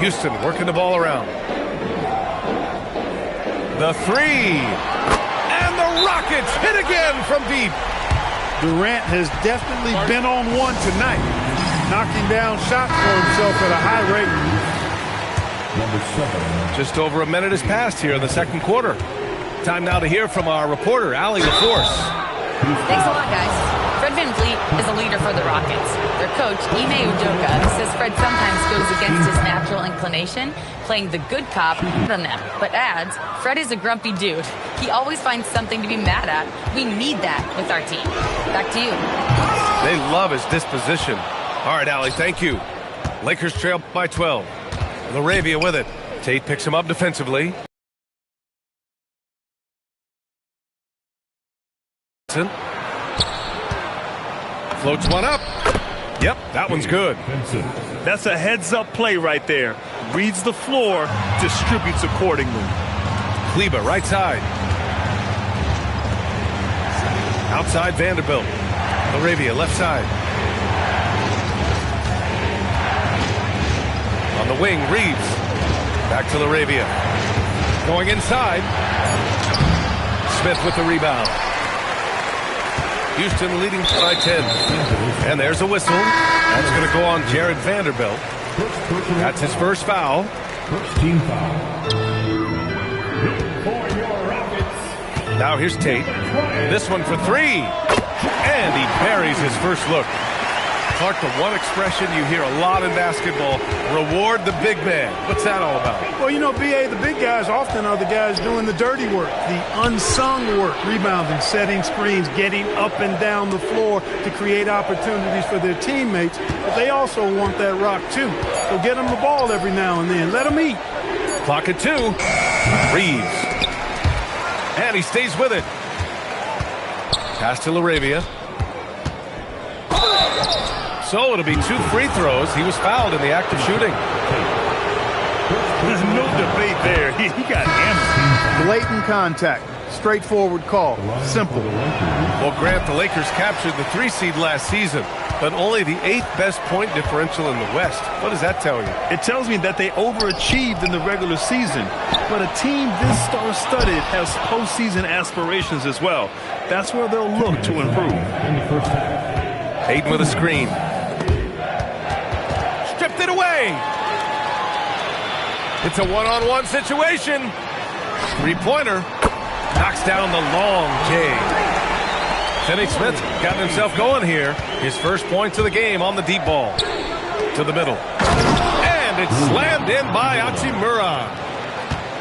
Houston working the ball around. The three. And the Rockets hit again from deep. Durant has definitely been on one tonight, knocking down shots for himself at a high rate. Just over a minute has passed here in the second quarter. Time now to hear from our reporter, Allie LaForce. Thanks a lot, guys. Fred VanVleet is a leader for the Rockets. Their coach, Ime Udoka, says Fred sometimes goes against his natural inclination, playing the good cop on them, but adds, Fred is a grumpy dude. He always finds something to be mad at. We need that with our team. Back to you. They love his disposition. All right, Allie, thank you. Lakers trail by 12. LaRavia with it. Tate picks him up defensively. Floats one up. Yep, that one's good. That's a heads-up play right there. Reads the floor, distributes accordingly. Kleber, right side. Outside Vanderbilt. LaRavia, left side. On the wing, Reeves. Back to LaRavia. Going inside. Smith with the rebound. Houston leading by 10. And there's a whistle. That's going to go on Jared Vanderbilt. That's his first foul. Team foul. Now here's Tate. This one for three. And he buries his first look. Clark, the one expression you hear a lot in basketball, reward the big man. What's that all about? Well, you know, B.A., the big guys often are the guys doing the dirty work, the unsung work, rebounding, setting screens, getting up and down the floor to create opportunities for their teammates. But they also want that rock, too. So get them the ball every now and then. Let them eat. Clock at 2. Reeves. And he stays with it. Pass to LaRavia. So it'll be 2 free throws. He was fouled in the act of shooting. There's no debate there. He got hammered. Blatant contact. Straightforward call. Simple. Well, Grant, the Lakers captured the 3 seed last season, but only the 8th best point differential in the West. What does that tell you? It tells me that they overachieved in the regular season. But a team this star-studded has postseason aspirations as well. That's where they'll look to improve. Hayden with a screen. Stripped it away. It's a one-on-one situation. Three-pointer. Knocks down the long J. Finney Smith's gotten himself going here. His first points of the game on the deep ball. To the middle. And it's slammed in by Hachimura.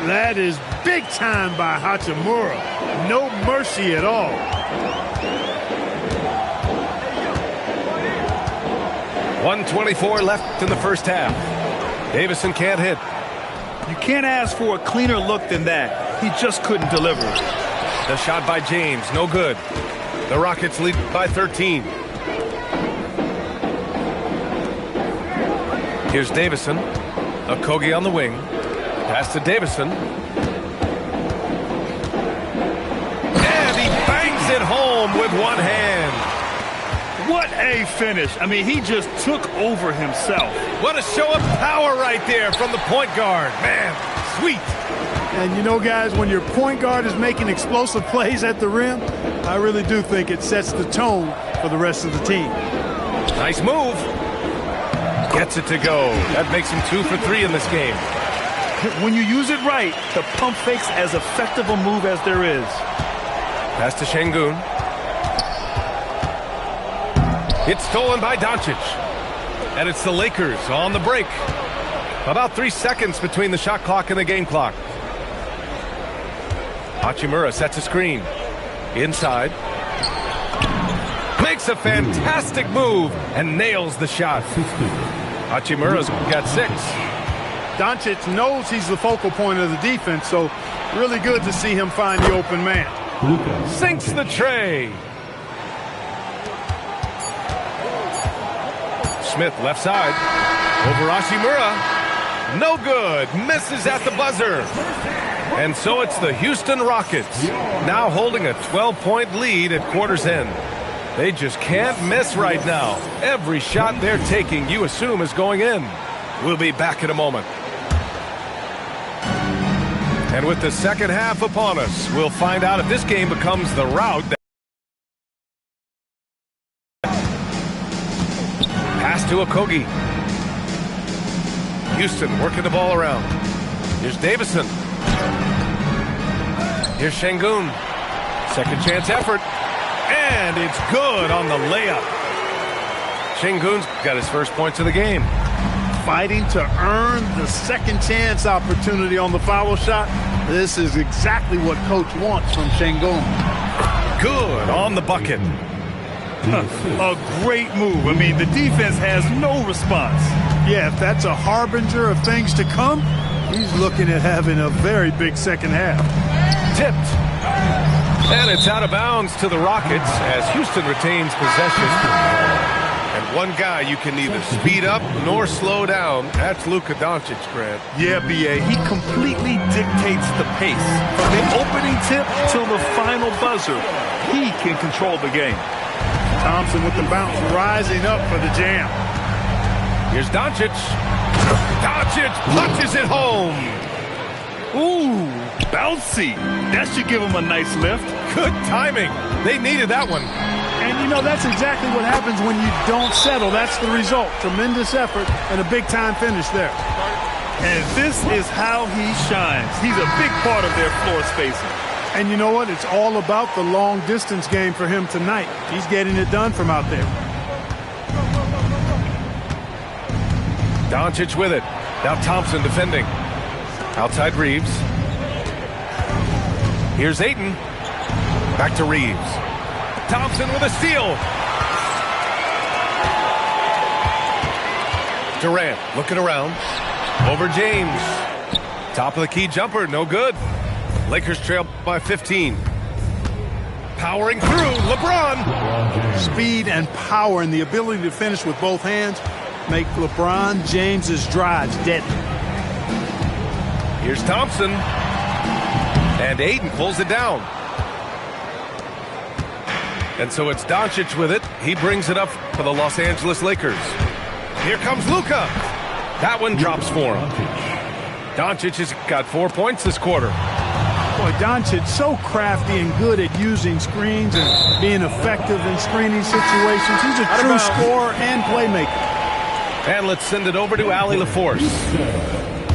That is big time by Hachimura. No mercy at all. .124 left in the first half. Davison can't hit. You can't ask for a cleaner look than that. He just couldn't deliver. The shot by James, no good. The Rockets lead by 13. Here's Davison. Okogie on the wing. Pass to Davison. And he bangs it home with one hand. What a finish. I mean, he just took over himself. What a show of power right there from the point guard. Man, sweet. And you know, guys, when your point guard is making explosive plays at the rim, I really do think it sets the tone for the rest of the team. Nice move. Gets it to go. That makes him 2 for 3 in this game. When you use it right, the pump fake's as effective a move as there is. Pass to Şengün. It's stolen by Doncic. And it's the Lakers on the break. About 3 seconds between the shot clock and the game clock. Hachimura sets a screen. Inside. Makes a fantastic move and nails the shot. Hachimura's got 6. Doncic knows he's the focal point of the defense, so really good to see him find the open man. Sinks the tray. Smith left side. Over Hachimura. No good. Misses at the buzzer. And so it's the Houston Rockets, now holding a 12-point lead at quarter's end. They just can't miss right now. Every shot they're taking, you assume, is going in. We'll be back in a moment. And with the second half upon us, we'll find out if this game becomes the rout. Pass to Okogie. Houston working the ball around. Here's Davison. Here's Şengün. Second chance effort. And it's good on the layup. Şengün's got his first points of the game. Fighting to earn the second chance opportunity on the foul shot. This is exactly what coach wants from Şengün. Good on the bucket. A great move. I mean, the defense has no response. Yeah, if that's a harbinger of things to come, he's looking at having a very big second half. Tipped. And it's out of bounds to the Rockets as Houston retains possession. And one guy you can neither speed up nor slow down. That's Luka Doncic, Grant. Yeah, B.A., he completely dictates the pace. From the opening tip till the final buzzer, he can control the game. Thompson with the bounce, rising up for the jam. Here's Doncic. Doncic punches it home. Ooh, bouncy. That should give him a nice lift. Good timing. They needed that one. And, you know, that's exactly what happens when you don't settle. That's the result. Tremendous effort and a big-time finish there. And this is how he shines. He's a big part of their floor spacing. And you know what? It's all about the long-distance game for him tonight. He's getting it done from out there. Doncic with it. Now Thompson defending. Outside Reeves. Here's Ayton. Back to Reeves. Thompson with a steal. Durant looking around. Over James. Top of the key jumper. No good. Lakers trail by 15. Powering through. LeBron. Speed and power and the ability to finish with both hands make LeBron James's drives deadly. Here's Thompson. And Ayton pulls it down. And so it's Doncic with it. He brings it up for the Los Angeles Lakers. Here comes Luka. That one drops for him. Doncic has got 4 points this quarter. Boy, Doncic so crafty and good at using screens and being effective in screening situations. He's a true scorer and playmaker. And let's send it over to Allie LaForce.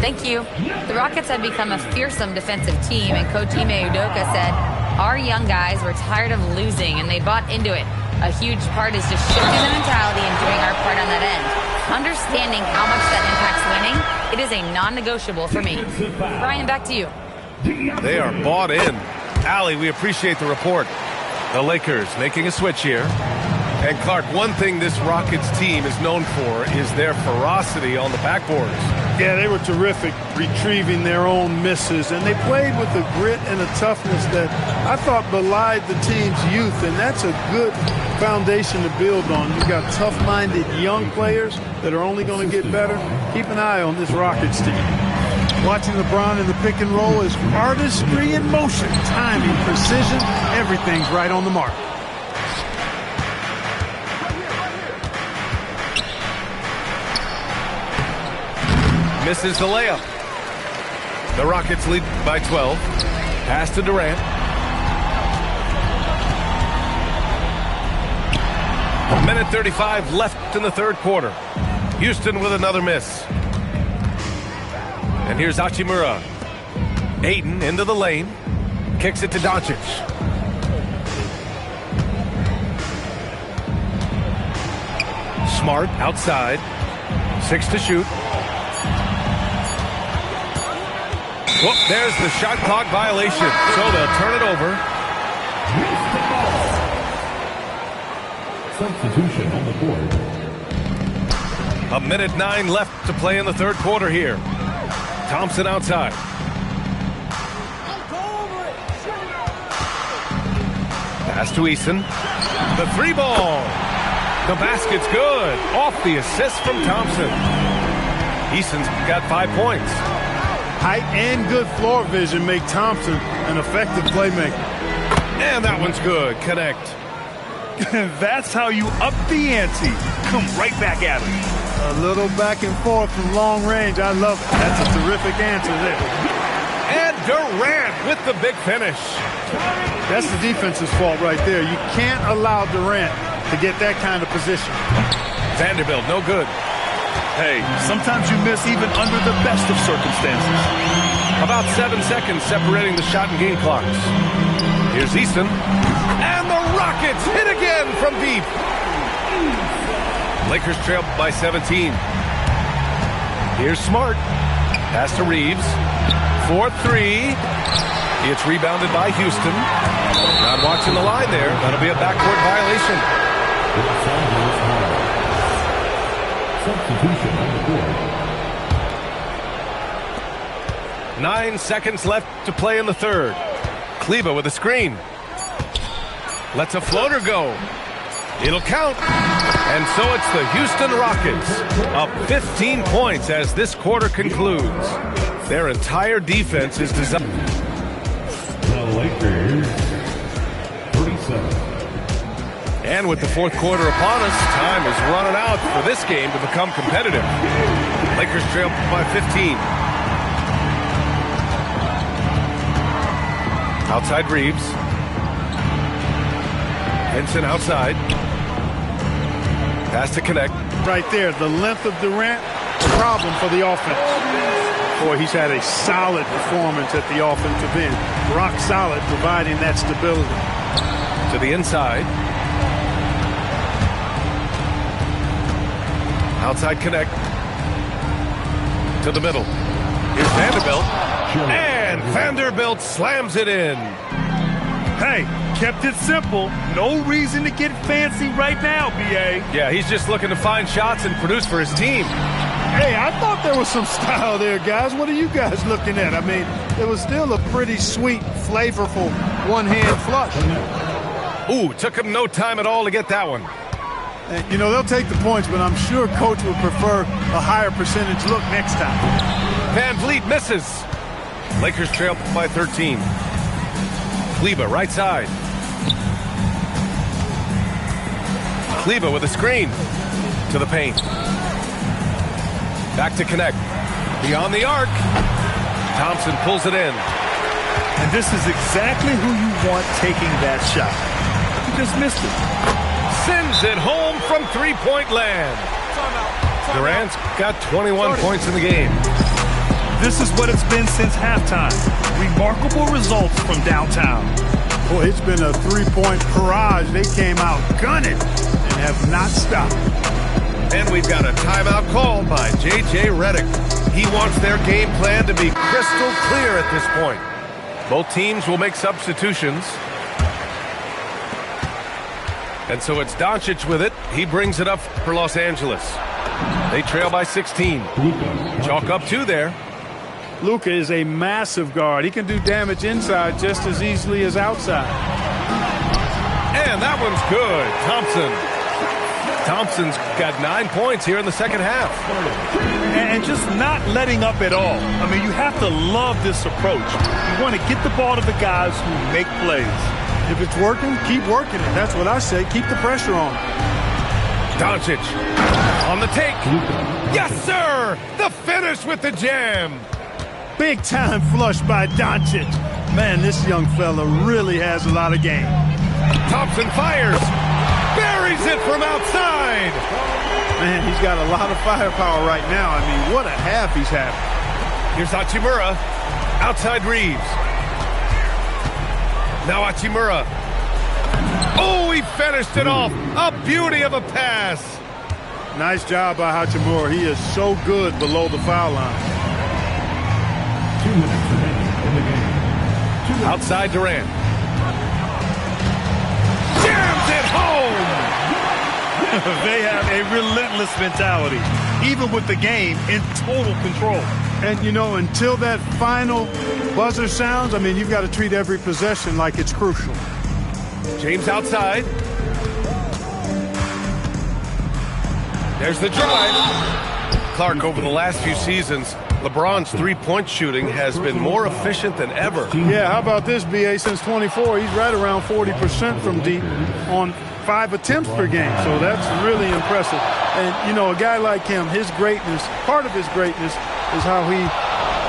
Thank you. The Rockets have become a fearsome defensive team, and Coach Ime Udoka said, our young guys were tired of losing, and they bought into it. A huge part is just shifting the mentality and doing our part on that end. Understanding how much that impacts winning, it is a non-negotiable for me. Brian, back to you. They are bought in. Allie, we appreciate the report. The Lakers making a switch here. And Clark, one thing this Rockets team is known for is their ferocity on the backboards. Yeah, they were terrific retrieving their own misses, and they played with a grit and a toughness that I thought belied the team's youth, and that's a good foundation to build on. You've got tough-minded young players that are only going to get better. Keep an eye on this Rockets team. Watching LeBron in the pick and roll is artistry in motion, timing, precision, everything's right on the mark. Misses the layup. The Rockets lead by 12. Pass to Durant. A minute 35 left in the third quarter. Houston with another miss. And here's Hachimura. Ayton into the lane. Kicks it to Doncic. Smart outside. 6 to shoot. Whoop, there's the shot clock violation. So they'll turn it over. Substitution on the board. A minute 9 left to play in the third quarter here. Thompson outside. Pass to Eason. The three ball. The basket's good. Off the assist from Thompson. Eason's got 5 points. Height and good floor vision make Thompson an effective playmaker. And that one's good. Connect. That's how you up the ante. Come right back at him. A little back and forth from long range. I love it. That's a terrific answer there. And Durant with the big finish. That's the defense's fault right there. You can't allow Durant to get that kind of position. Vanderbilt, no good. Hey, sometimes you miss even under the best of circumstances. About 7 seconds separating the shot and game clocks. Here's Easton. And the Rockets hit again from deep. Lakers trail by 17. Here's Smart. Pass to Reeves. 4-3. It's rebounded by Houston. Not watching the line there. That'll be a backcourt violation. Substitution on the board. 9 seconds left to play in the third. Kleber with a screen. Lets a floater go. It'll count. And so it's the Houston Rockets up 15 points as this quarter concludes. Their entire defense is designed. The Lakers, 37. And with the fourth quarter upon us, time is running out for this game to become competitive. Lakers trail by 15. Outside Reeves. Vincent outside. Pass to connect. Right there, the length of Durant, problem for the offense. Boy, he's had a solid performance at the offensive end. Rock solid, providing that stability. To the inside. Outside connect. To the middle. Here's Vanderbilt. And Vanderbilt slams it in. Hey, kept it simple. No reason to get fancy right now, B.A. Yeah, he's just looking to find shots and produce for his team. Hey, I thought there was some style there, guys. What are you guys looking at? I mean, it was still a pretty sweet, flavorful one-hand flush. Ooh, took him no time at all to get that one. And, you know, they'll take the points, but I'm sure Coach would prefer a higher percentage look next time. Van Vliet misses. Lakers trail by 13. Kleber right side. Kleber with a screen to the paint. Back to connect. Beyond the arc. Thompson pulls it in. And this is exactly who you want taking that shot. You just missed it. Sends it home from three-point land. Durant's got 21 points in the game. This is what it's been since halftime. Remarkable results from downtown. Boy, it's been a three-point barrage. They came out gunning and have not stopped. And we've got a timeout called by J.J. Redick. He wants their game plan to be crystal clear at this point. Both teams will make substitutions. And so it's Doncic with it. He brings it up for Los Angeles. They trail by 16. Chalk up 2 there. Luka is a massive guard. He can do damage inside just as easily as outside. And that one's good. Thompson's got 9 points here in the second half. And just not letting up at all. I mean, you have to love this approach. You want to get the ball to the guys who make plays. If it's working, keep working it. That's what I say. Keep the pressure on. Doncic on the take. Yes, sir! The finish with the jam. Big time flush by Doncic. Man, this young fella really has a lot of game. Thompson fires. Buries it from outside. Man, he's got a lot of firepower right now. I mean, what a half he's having. Here's Hachimura. Outside Reeves. Now Hachimura. Oh, he finished it off. A beauty of a pass. Nice job by Hachimura. He is so good below the foul line. 2 minutes remaining in the game. Outside Durant. Jams it home. They have a relentless mentality, even with the game in total control. And, you know, until that final buzzer sounds, I mean, you've got to treat every possession like it's crucial. James outside. There's the drive. Clark, over the last few seasons, LeBron's three-point shooting has been more efficient than ever. Yeah, how about this, B.A.? Since 24, he's right around 40% from deep on 5 attempts per game. So that's really impressive. And, you know, a guy like him, his greatness, part of his greatness is how he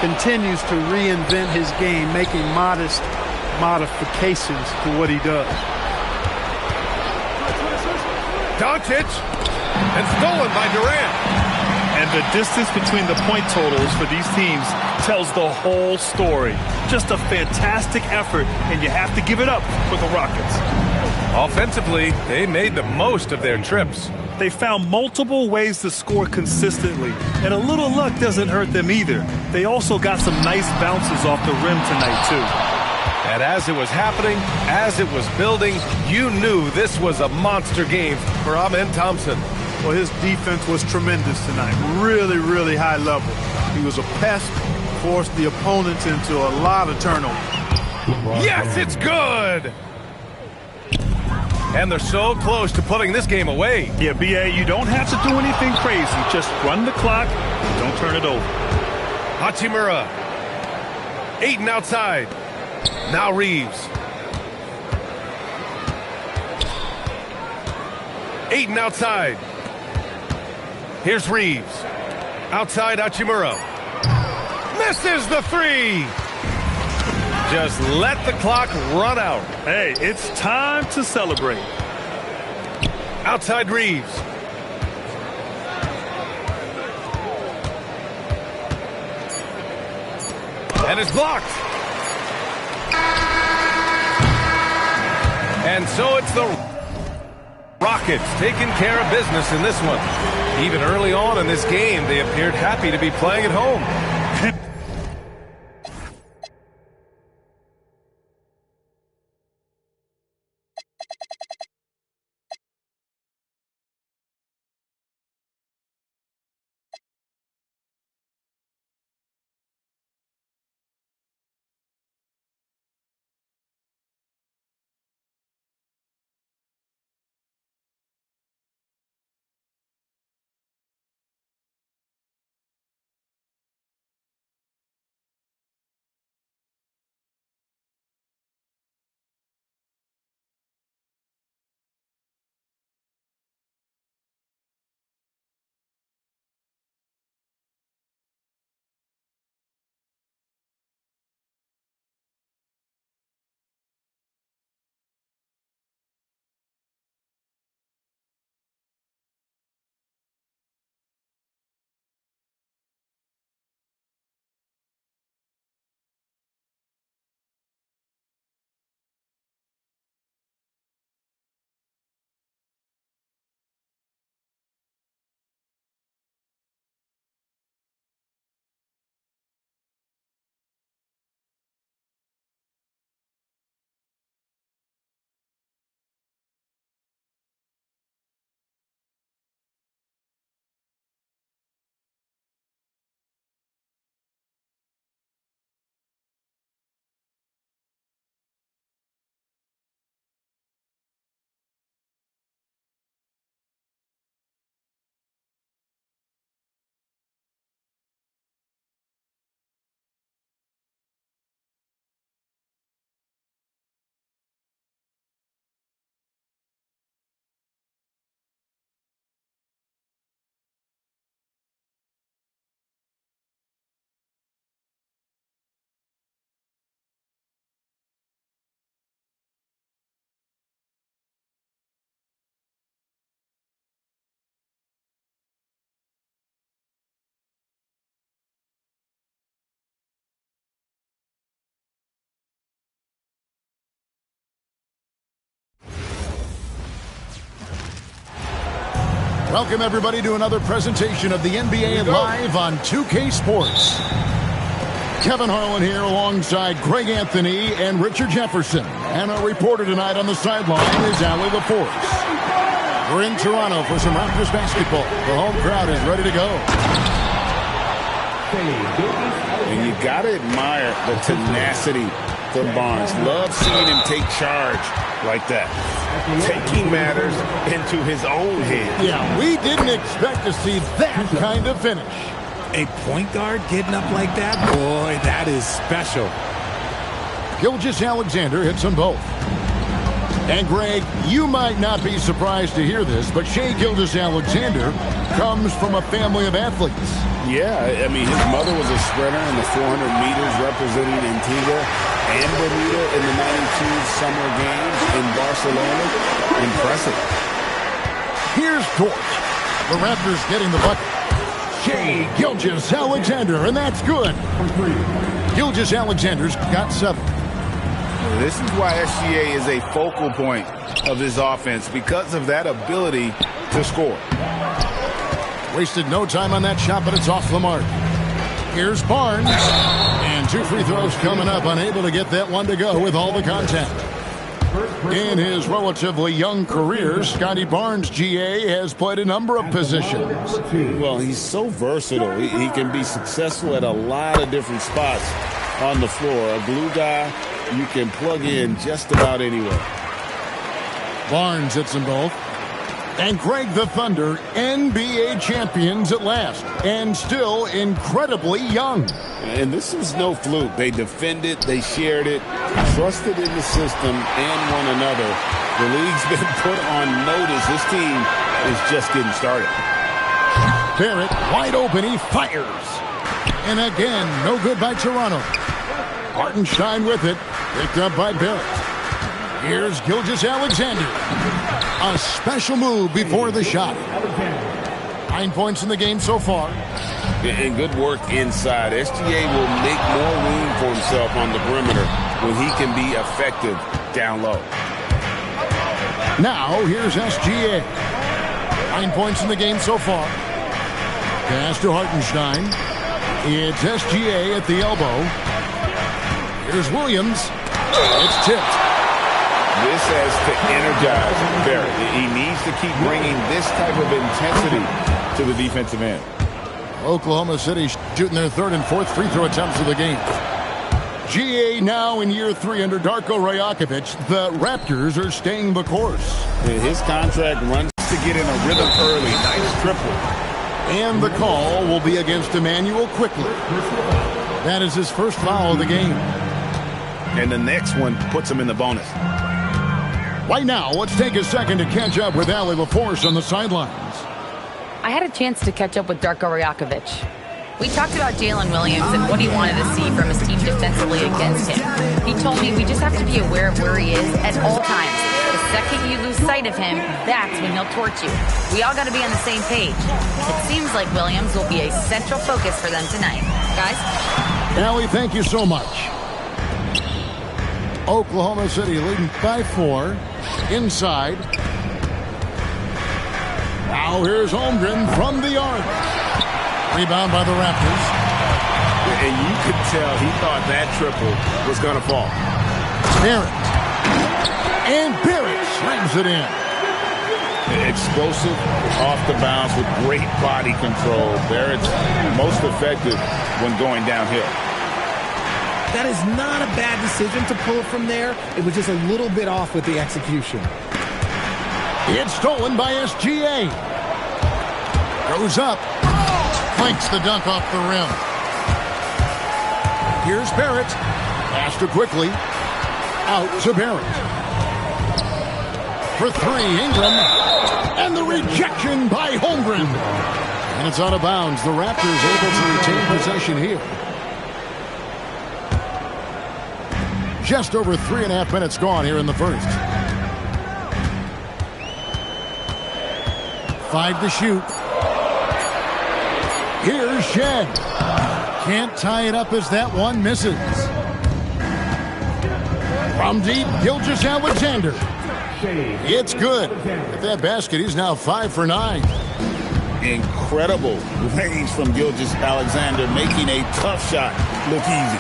continues to reinvent his game, making modest modifications to what he does. Doncic, and stolen by Durant. And the distance between the point totals for these teams tells the whole story. Just a fantastic effort, and you have to give it up for the Rockets. Offensively, they made the most of their trips. They found multiple ways to score consistently, and a little luck doesn't hurt them either. They also got some nice bounces off the rim tonight, too. And as it was happening, as it was building, you knew this was a monster game for Amen Thompson. Well, his defense was tremendous tonight. Really, really high level. He was a pest, forced the opponents into a lot of turnovers. Yes, it's good! And they're so close to putting this game away. Yeah, B.A., you don't have to do anything crazy. Just run the clock and don't turn it over. Hachimura. Ayton outside. Now Reeves. Ayton outside. Here's Reeves. Outside Hachimura. Misses the three. Just let the clock run out. Hey, it's time to celebrate. Outside Reeves. And it's blocked. And so it's the Rockets taking care of business in this one. Even early on in this game, they appeared happy to be playing at home. Welcome, everybody, to another presentation of the NBA Live on 2K Sports. Kevin Harlan here alongside Greg Anthony and Richard Jefferson. And our reporter tonight on the sideline is Allie LaForce. We're in Toronto for some Raptors basketball. The home crowd is ready to go. And you got to admire the tenacity for Barnes. Love seeing him take charge like that. Taking matters into his own hands. Yeah, we didn't expect to see that kind of finish. A point guard getting up like that? Boy, that is special. Gilgeous-Alexander hits them both. And Greg, you might not be surprised to hear this, but Shai Gilgeous-Alexander comes from a family of athletes. Yeah, I mean, his mother was a sprinter in the 400 meters representing Antigua and Bermuda in the 92 Summer Games in Barcelona. Impressive. Here's Dort. The Raptors getting the bucket. Shai Gilgeous-Alexander, and that's good. Gilgeous-Alexander's got 7. This is why SGA is a focal point of this offense, because of that ability to score. Wasted no time on that shot, but it's off the mark. Here's Barnes. And 2 free throws coming up, unable to get that one to go with all the contact. In his relatively young career, Scotty Barnes, GA, has played a number of positions. Well, he's so versatile. He can be successful at a lot of different spots on the floor. A glue guy you can plug in just about anywhere. Barnes hits them both. And Greg the Thunder, NBA champions at last, and still incredibly young. And this was no fluke. They defended, they shared it, trusted in the system and one another. The league's been put on notice. This team is just getting started. Barrett, wide open, he fires. And again, no good by Toronto. Hartenstein with it, picked up by Barrett. Here's Gilgeous-Alexander. A special move before the shot. 9 points in the game so far. And good work inside. SGA will make more room for himself on the perimeter when he can be effective down low. Now, here's SGA. 9 points in the game so far. Pass to Hartenstein. It's SGA at the elbow. Here's Williams. It's tipped. This has to energize Barrett. He needs to keep bringing this type of intensity to the defensive end. Oklahoma City shooting their 3rd and 4th free throw attempts of the game. GA now in year 3 under Darko Rajakovic. The Raptors are staying the course. His contract runs to get in a rhythm early. Nice triple. And the call will be against Emmanuel Quickley. That is his first foul of the game. And the next one puts him in the bonus. Right now, let's take a second to catch up with Allie LaForce on the sidelines. I had a chance to catch up with Darko Rajakovic. We talked about Jalen Williams and what he wanted to see from his team defensively against him. He told me we just have to be aware of where he is at all times. The second you lose sight of him, that's when he'll torch you. We all got to be on the same page. It seems like Williams will be a central focus for them tonight. Guys? Allie, thank you so much. Oklahoma City leading by 4. Inside. Now here's Holmgren from the arc. Rebound by the Raptors. And you could tell he thought that triple was going to fall. Barrett. And Barrett slams it in. Explosive off the bounce with great body control. Barrett's most effective when going downhill. That is not a bad decision to pull it from there. It was just a little bit off with the execution. It's stolen by SGA. Goes up. Flanks the dunk off the rim. Here's Barrett. Pass to Quickley. Out to Barrett. For 3, Ingram. And the rejection by Holmgren. And it's out of bounds. The Raptors able to retain possession here. Just over 3.5 minutes gone here in the first. 5 to shoot. Here's Shed. Can't tie it up as that one misses. From deep, Gilgeous-Alexander. It's good. With that basket, he's now 5 for 9. Incredible range from Gilgeous-Alexander, making a tough shot look easy.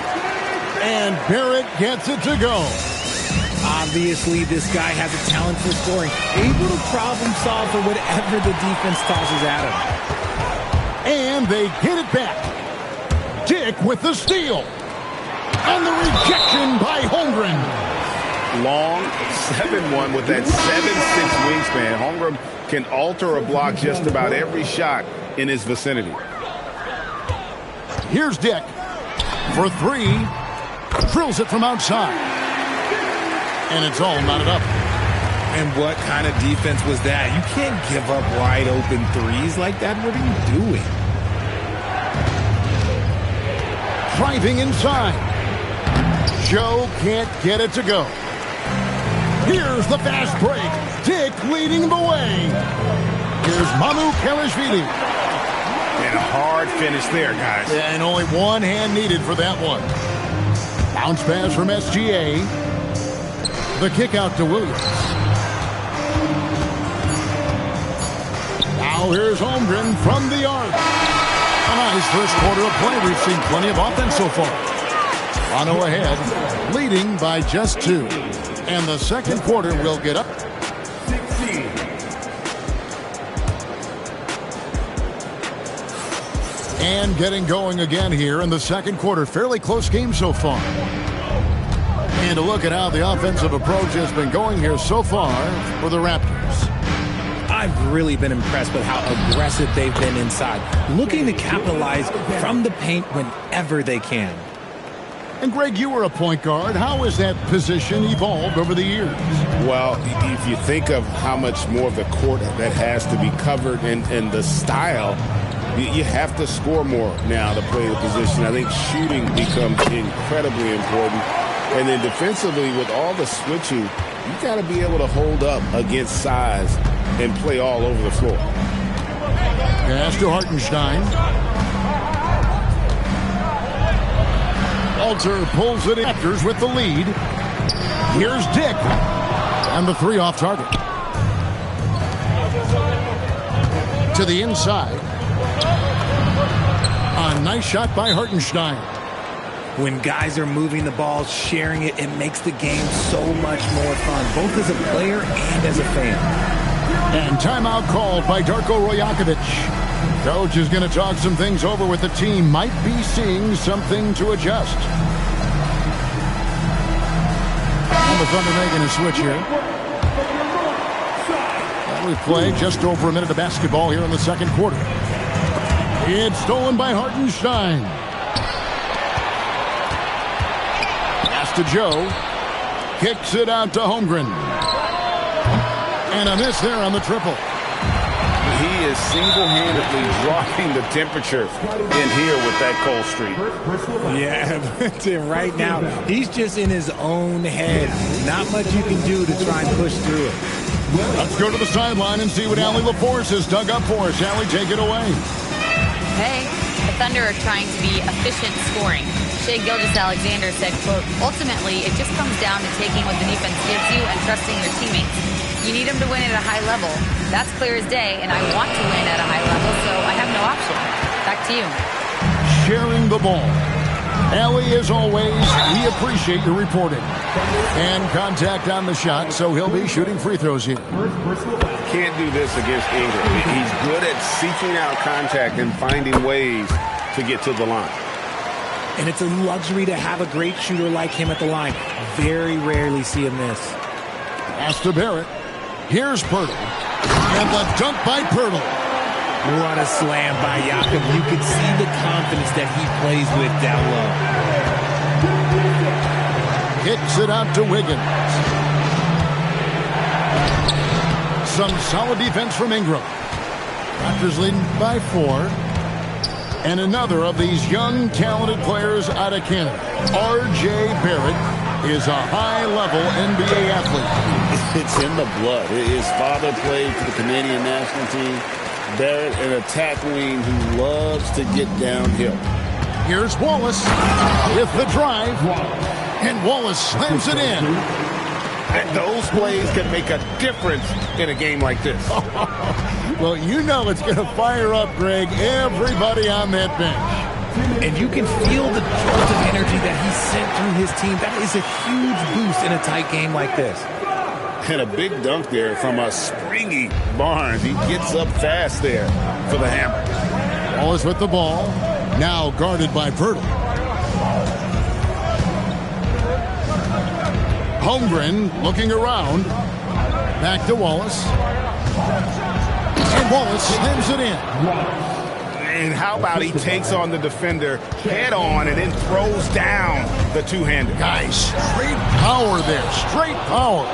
And Barrett gets it to go. Obviously, this guy has a talent for scoring. Able to problem solve for whatever the defense tosses at him. And they get it back. Dick with the steal. And the rejection by Holmgren. Long 7-1 with that 7'6" wingspan. Holmgren can alter a block just about every shot in his vicinity. Here's Dick for 3. Drills it from outside. And it's all knotted up. And what kind of defense was that? You can't give up wide open threes like that. What are you doing? Driving inside. Joe can't get it to go. Here's the fast break. Dick leading the way. Here's Mamu Kelishvili. And a hard finish there, guys. And only one hand needed for that one. Bounce pass from SGA. The kick out to Williams. Now here's Holmgren from the arc. A nice first quarter of play. We've seen plenty of offense so far. Toronto ahead, leading by just 2. And the second quarter will get up. 16. And getting going again here in the second quarter. Fairly close game so far. And a look at how the offensive approach has been going here so far for the Raptors. I've really been impressed with how aggressive they've been inside, looking to capitalize from the paint whenever they can. And Greg, you were a point guard. How has that position evolved over the years? Well, if you think of how much more of the court that has to be covered and the style, you have to score more now to play the position. I think shooting becomes incredibly important. And then defensively, with all the switching, you got to be able to hold up against size and play all over the floor. Pass to Hartenstein. Walter pulls it in. Raptors with the lead. Here's Dick. And the 3 off target. To the inside. A nice shot by Hartenstein. When guys are moving the ball, sharing it, it makes the game so much more fun, both as a player and as a fan. And timeout called by Darko Rajakovic. Coach is going to talk some things over with the team. Might be seeing something to adjust. And the Thunder making a switch here. Well, we've played just over a minute of basketball here in the second quarter. It's stolen by Hartenstein. Pass to Joe. Kicks it out to Holmgren. And a miss there on the triple. He is single-handedly dropping the temperature in here with that cold streak. Yeah, right now, he's just in his own head. Not much you can do to try and push through it. Let's go to the sideline and see what Allie LaForce has dug up for us. Allie, take it away. Hey, the Thunder are trying to be efficient scoring. Shai Gilgeous-Alexander said, quote, ultimately, it just comes down to taking what the defense gives you and trusting your teammates. You need them to win at a high level. That's clear as day, and I want to win at a high level, so I have no option. Back to you. Sharing the ball. Allie, as always, we appreciate your reporting. And contact on the shot, so he'll be shooting free throws here. Can't do this against Ingram. He's good at seeking out contact and finding ways to get to the line. And it's a luxury to have a great shooter like him at the line. Very rarely see him miss. Pass to Barrett. Here's Pirtle. And the dunk by Pirtle. What a slam by Jakob. You can see the confidence that he plays with down low. Kicks it out to Wiggins. Some solid defense from Ingram. Raptors leading by 4. And another of these young, talented players out of Canada. R.J. Barrett is a high-level NBA athlete. It's in the blood. His father played for the Canadian national team. Barrett, an attack wing who loves to get downhill. Here's Wallace with the drive. And Wallace slams it in. And those plays can make a difference in a game like this. Well, you know it's going to fire up, Greg, everybody on that bench. And you can feel the jolt of energy that he sent through his team. That is a huge boost in a tight game like this. And a big dunk there from a springy Barnes. He gets up fast there for the hammer. Wallace with the ball. Now guarded by Pirtle. Holmgren looking around. Back to Wallace. And Wallace slams it in. And how about he takes on the defender head on and then throws down the two-hander. Guys, straight power there. Straight power.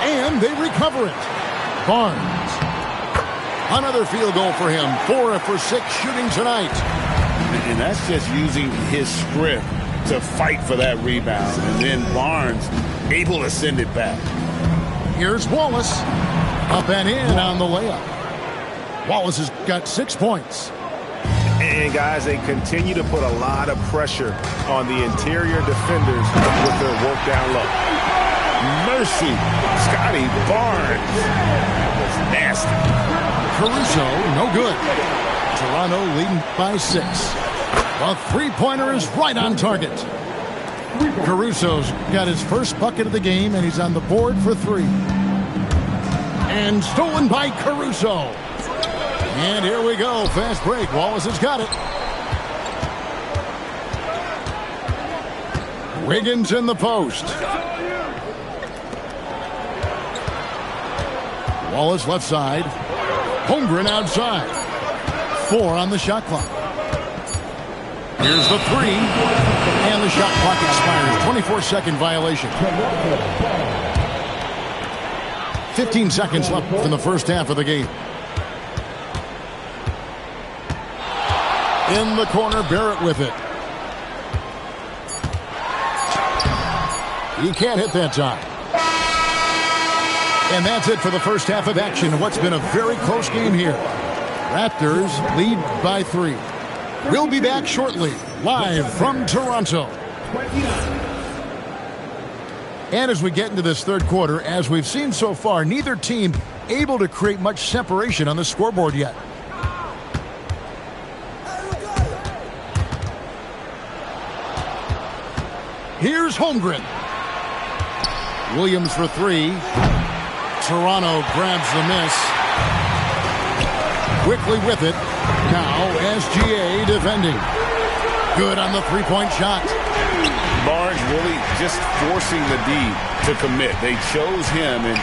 And they recover it. Barnes. Another field goal for him. 4 for 6 shooting tonight. And that's just using his strength to fight for that rebound. And then Barnes able to send it back. Here's Wallace. Up and in on the layup. Wallace has got 6 points. And, guys, they continue to put a lot of pressure on the interior defenders with their work down low. Mercy. Scotty Barnes. That was nasty. Caruso, no good. Toronto leading by 6. The three-pointer is right on target. Caruso's got his first bucket of the game, and he's on the board for 3. And stolen by Caruso. And here we go. Fast break. Wallace has got it. Wiggins in the post. Wallace left side. Holmgren outside. 4 on the shot clock. Here's the 3. And the shot clock expires. 24-second violation. 15 seconds left in the first half of the game. In the corner, Barrett with it. He can't hit that time. And that's it for the first half of action. What's been a very close game here. Raptors lead by 3. We'll be back shortly, live from Toronto. And as we get into this third quarter, as we've seen so far, neither team able to create much separation on the scoreboard yet. Here's Holmgren. Williams for 3. Toronto grabs the miss. Quickly with it. Now SGA defending. Good on the three-point shot. Barnes really just forcing the D to commit. They chose him, and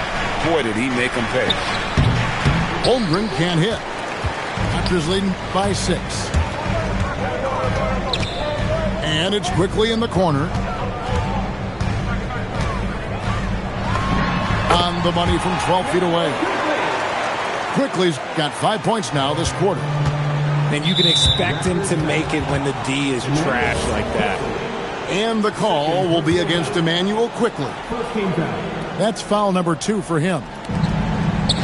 boy, did he make them pay. Holmgren can't hit. Raptors leading by 6. And it's quickly in the corner. On the money from 12 feet away. Quickly's got 5 points now this quarter. And you can expect him to make it when the D is trash like that. And the call will be against Emmanuel Quickly. That's foul number 2 for him.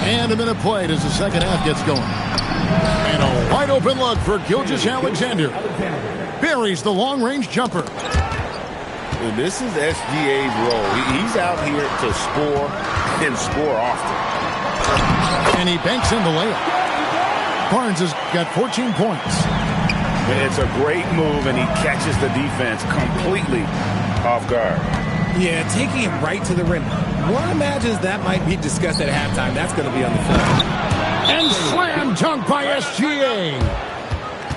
And a minute played as the second half gets going. And a wide open look for Gilgeous-Alexander. Buries the long-range jumper. And this is SGA's role. He's out here to score and score often. And he banks in the layup. Barnes has got 14 points. It's a great move, and he catches the defense completely off guard. Yeah, taking it right to the rim. One imagines that might be discussed at halftime. That's going to be on the floor. And slam dunk by SGA.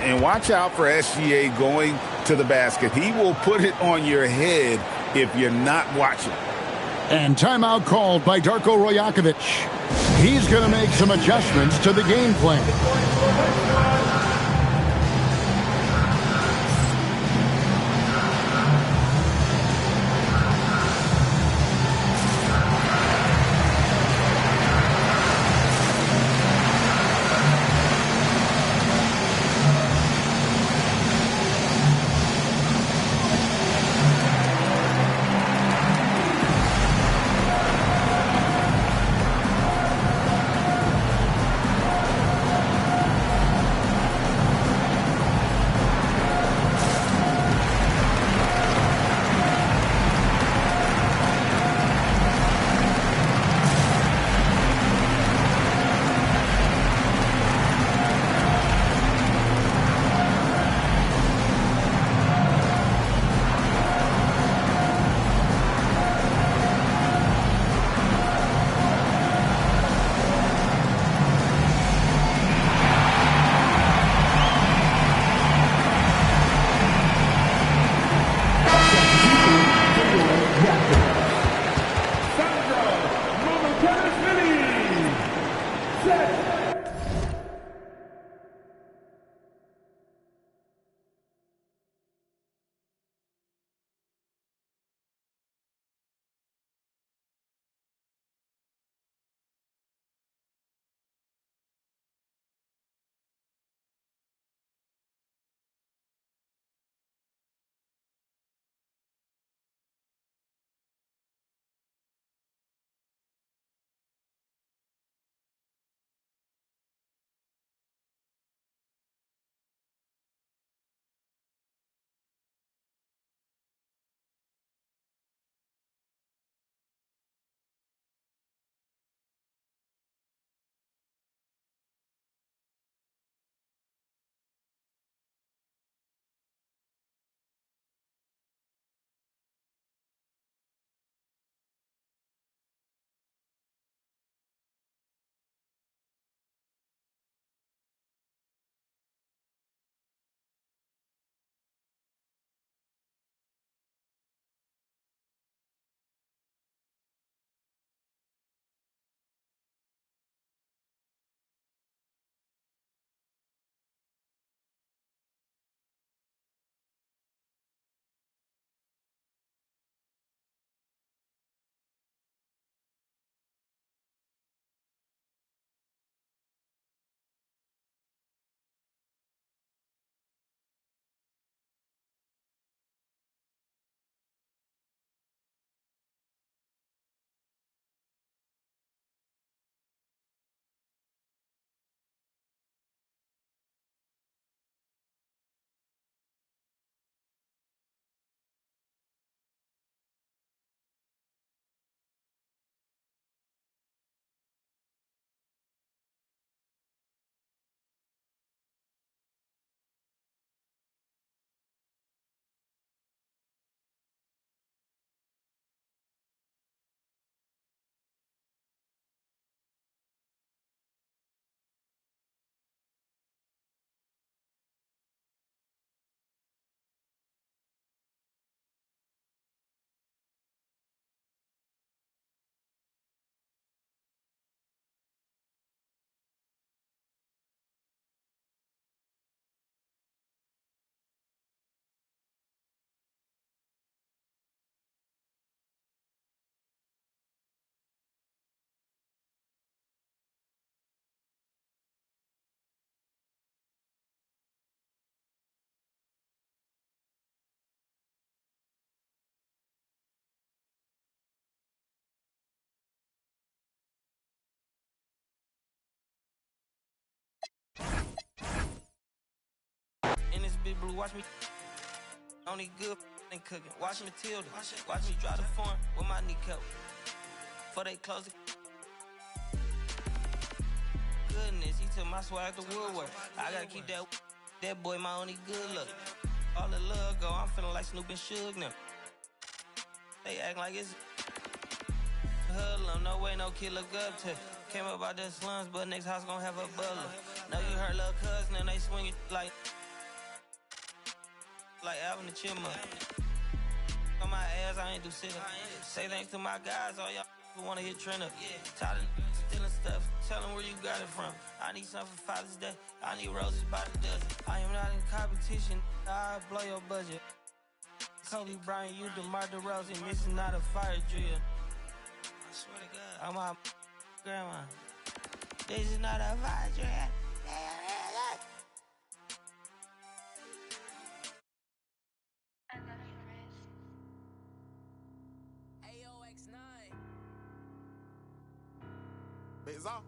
And watch out for SGA going to the basket. He will put it on your head if you're not watching. And timeout called by Darko Rajakovic. He's going to make some adjustments to the game plan. Big Blue, watch me. Only good and cooking. Watch Matilda. Watch me drive the form with my kneecap. Before they close it. Goodness, he took my swag to Woodward. I gotta keep that boy my only good look. All the love go, I'm feeling like Snoop and Suge now. They act like it's hoodlum, no way, no kid look up to. Came up out the slums, but next house gon' have a butler. Know you heard little cousin and they swing it like Alvin the Chipmunk. On my ass, I ain't do sit up. Say thanks to my guys, all y'all who wanna hit trend up. Tired of stealing stuff, tell them where you got it from. I need something for Father's Day, I need roses by the dozen. I am not in competition, I'll blow your budget. Kobe Bryant, you DeMar DeRozan, missing out a fire drill. I swear to God, I'm my grandma. This is not a fire drill. It's off.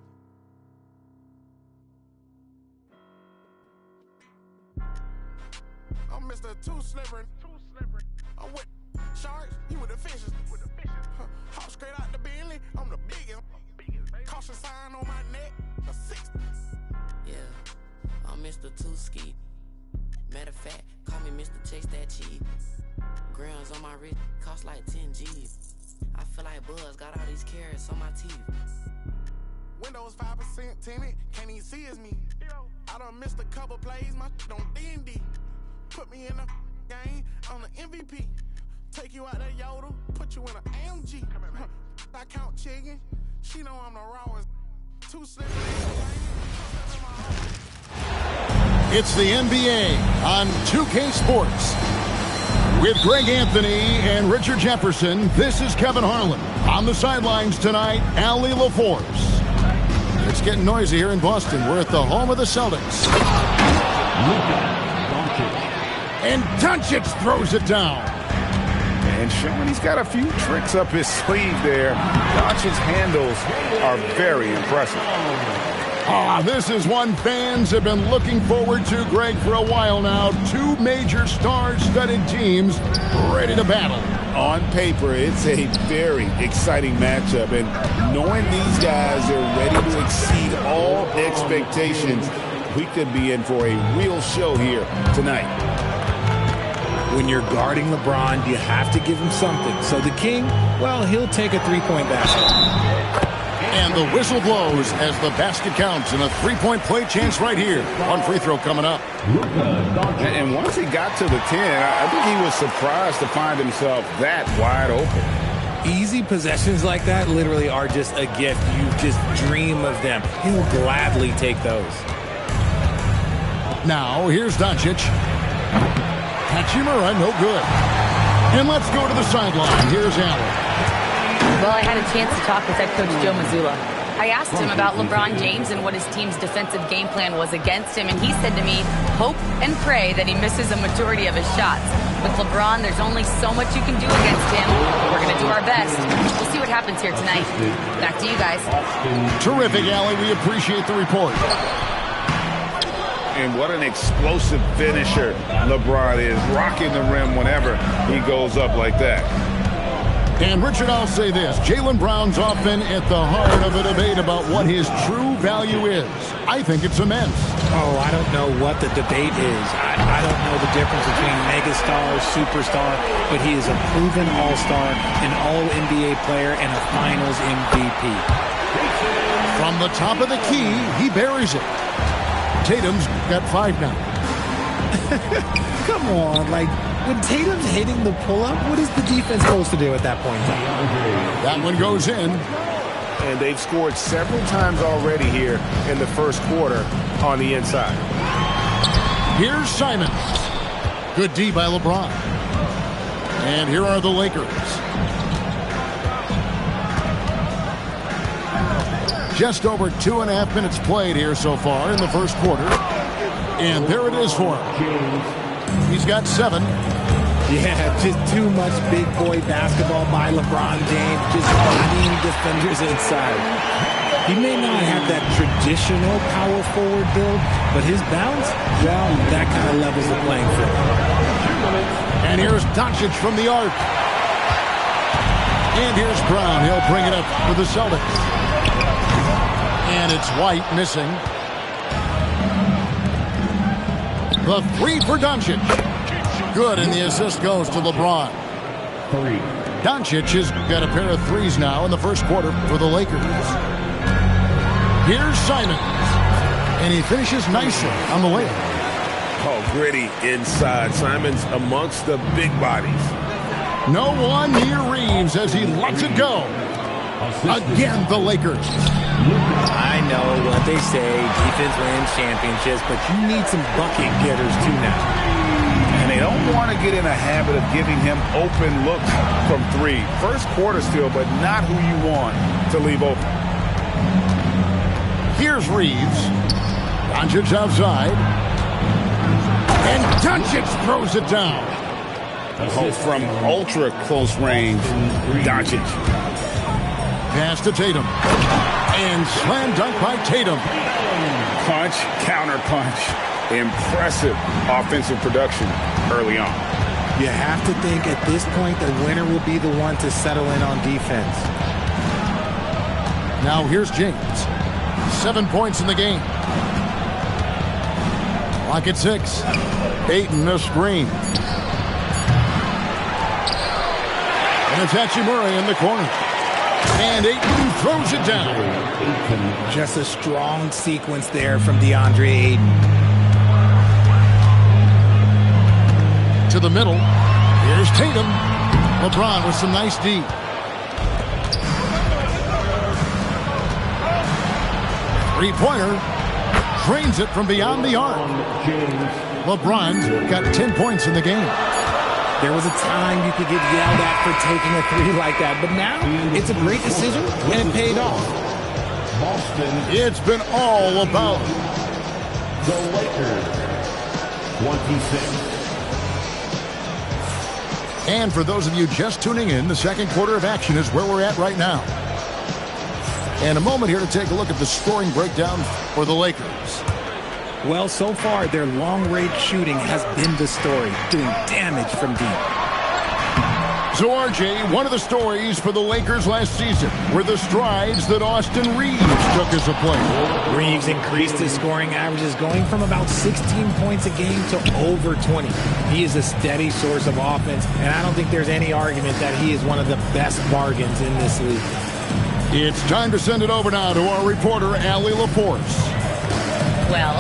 I'm Mr. Too Slippery. I'm with sharks, you with the fishes. Hop straight out the Bentley, I'm the biggest. Caution sign on my neck, a 60. Yeah, I'm Mr. Too Ski. Matter of fact, call me Mr. Chase That Cheese. Grams on my wrist, cost like 10 G's. I feel like Buzz got all these carrots on my teeth. Windows 5% tinted, can't even see it's me. I done missed a couple plays, my shit on D&D. Put me in the game, I'm the MVP. Take you out that Yoda, put you in an AMG. I count chicken, she know I'm the rawest. Too slippery. It's the NBA on 2K Sports. With Greg Anthony and Richard Jefferson, this is Kevin Harlan. On the sidelines tonight, Allie LaForce. It's getting noisy here in Boston. We're at the home of the Celtics. And Doncic throws it down. And showing he's got a few tricks up his sleeve there. Doncic's handles are very impressive. This is one fans have been looking forward to, Greg, for a while now. Two major star-studded teams ready to battle. On paper, it's a very exciting matchup, and knowing these guys are ready to exceed all expectations, we could be in for a real show here tonight. When you're guarding LeBron, you have to give him something. So the King, well, he'll take a three-point basket. And the whistle blows as the basket counts, and a three-point play chance right here. One free throw coming up. And once he got to the 10, I think he was surprised to find himself that wide open. Easy possessions like that literally are just a gift. You just dream of them. He'll gladly take those. Now, here's Doncic. Hachimura, no good. And let's go to the sideline. Here's Allen. Well, I had a chance to talk with head coach Joe Mazzulla. I asked him about LeBron James and what his team's defensive game plan was against him, and he said to me, hope and pray that he misses a majority of his shots. With LeBron, there's only so much you can do against him. We're going to do our best. We'll see what happens here tonight. Back to you guys. Terrific, Allie. We appreciate the report. And what an explosive finisher LeBron is, rocking the rim whenever he goes up like that. And, Richard, I'll say this. Jaylen Brown's often at the heart of a debate about what his true value is. I think it's immense. Oh, I don't know what the debate is. I don't know the difference between megastar, superstar, but he is a proven all-star, an all-NBA player, and a finals MVP. From the top of the key, he buries it. Tatum's got 5 now. Come on, like, when Tatum's hitting the pull-up, what is the defense supposed to do at that point in time? That one goes in. And they've scored several times already here in the first quarter on the inside. Here's Simons. Good D by LeBron. And here are the Lakers. Just over 2.5 minutes played here so far in the first quarter. And there it is for him. He's got 7. Yeah, just too much big boy basketball by LeBron James, just bodying defenders inside. He may not have that traditional power forward build, but his bounce, well, that kind of levels the playing field. And here's Doncic from the arc. And here's Brown. He'll bring it up for the Celtics. And it's White missing. The three for Doncic. Good, and the assist goes to LeBron. Doncic has got a pair of threes now in the first quarter for the Lakers. Here's Simons. And he finishes nicely on the layup. Oh, gritty inside. Simons amongst the big bodies. No one near Reeves as he lets it go. Again, the Lakers. I know what they say, defense wins championships, but you need some bucket getters too now. And they don't want to get in a habit of giving him open looks from three. First quarter still, but not who you want to leave open. Here's Reeves. Doncic outside. And Doncic throws it down. Oh, from ultra close range, Doncic. Pass to Tatum. And slam dunk by Tatum. Punch, counter punch. Impressive offensive production early on. You have to think at this point the winner will be the one to settle in on defense. Now here's James. 7 points in the game. Clock at 6. Ayton a screen. And it's Hachimura in the corner. And Ayton throws it down. Just a strong sequence there from DeAndre Ayton. To the middle. Here's Tatum. LeBron with some nice D. Three-pointer. Drains it from beyond the arc. LeBron's got 10 points in the game. There was a time you could get yelled at for taking a three like that, but now it's a great decision and it paid off. It's been all about the Lakers. 26. And for those of you just tuning in, the second quarter of action is where we're at right now. And a moment here to take a look at the scoring breakdown for the Lakers. Well, so far, their long-range shooting has been the story, doing damage from deep. So, RJ, one of the stories for the Lakers last season were the strides that Austin Reeves took as a player. Reeves increased his scoring averages, going from about 16 points a game to over 20. He is a steady source of offense, and I don't think there's any argument that he is one of the best bargains in this league. It's time to send it over now to our reporter, Allie Laporte. Well,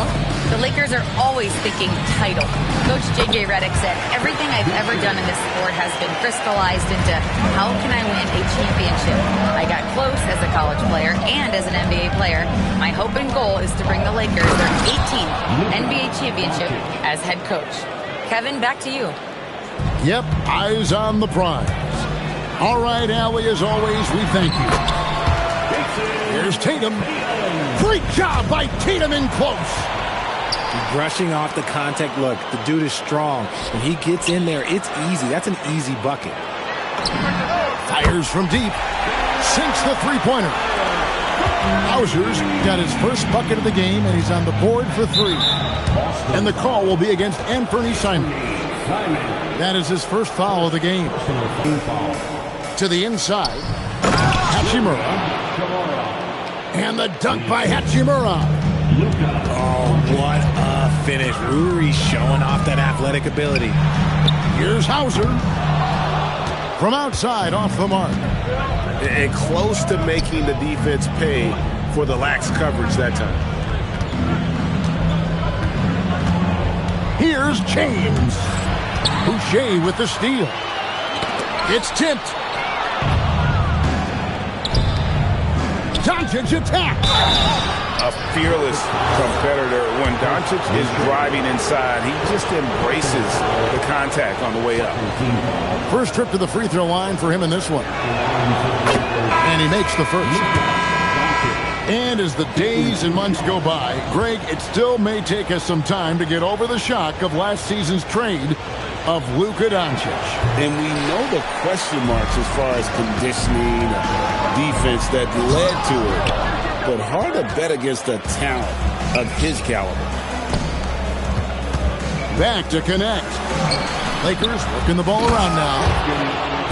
the Lakers are always thinking title. Coach J.J. Redick said, everything I've ever done in this sport has been crystallized into how can I win a championship? I got close as a college player and as an NBA player. My hope and goal is to bring the Lakers their 18th NBA championship as head coach. Kevin, back to you. Yep, eyes on the prize. All right, Allie, as always, we thank you. Here's Tatum. Great job by Tatum in close. Brushing off the contact look. The dude is strong. When he gets in there, it's easy. That's an easy bucket. Fires from deep. Sinks the three-pointer. Hauser's got his first bucket of the game, and he's on the board for three. And the call will be against Anthony Simons. That is his first foul of the game. To the inside. Hachimura. And the dunk by Hachimura. Oh, what a finish. Ruri showing off that athletic ability. Here's Hauser. From outside, off the mark. And close to making the defense pay for the lax coverage that time. Here's James. Boucher with the steal. It's tipped. Doncic attacks. A fearless competitor. When Doncic is driving inside, he just embraces the contact on the way up. First trip to the free throw line for him in this one. And he makes the first. And as the days and months go by, Greg, it still may take us some time to get over the shock of last season's trade of Luka Doncic. And we know the question marks as far as conditioning, defense that led to it. but hard to bet against a talent of his caliber. Back to connect. Lakers working the ball around now.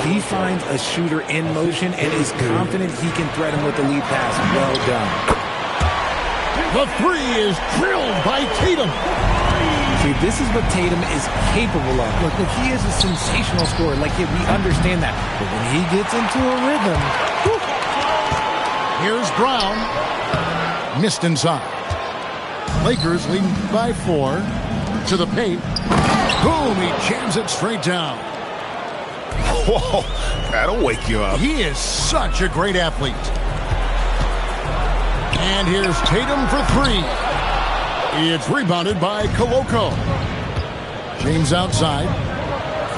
He finds a shooter in motion and is confident he can thread him with the lead pass. Well done. The three is drilled by Tatum. See, this is what Tatum is capable of. Look, he is a sensational scorer. Like, we understand that. But when he gets into a rhythm... Whew. Here's Brown. Missed inside. Lakers leading by 4. To the paint. Boom, he jams it straight down. Whoa, that'll wake you up. He is such a great athlete. And here's Tatum for 3. It's rebounded by Koloko. James outside.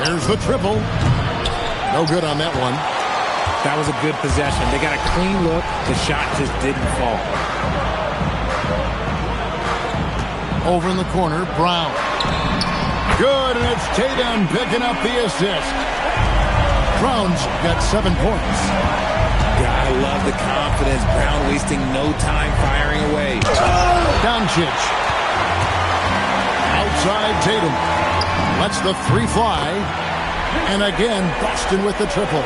There's the triple. No good on that one. That was a good possession. They got a clean look. The shot just didn't fall. Over in the corner, Brown. Good, and it's Tatum picking up the assist. Brown's got 7 points. Gotta love the confidence. Brown wasting no time firing away. Doncic. Outside Tatum. Lets the 3 fly. And again, Boston with the triple.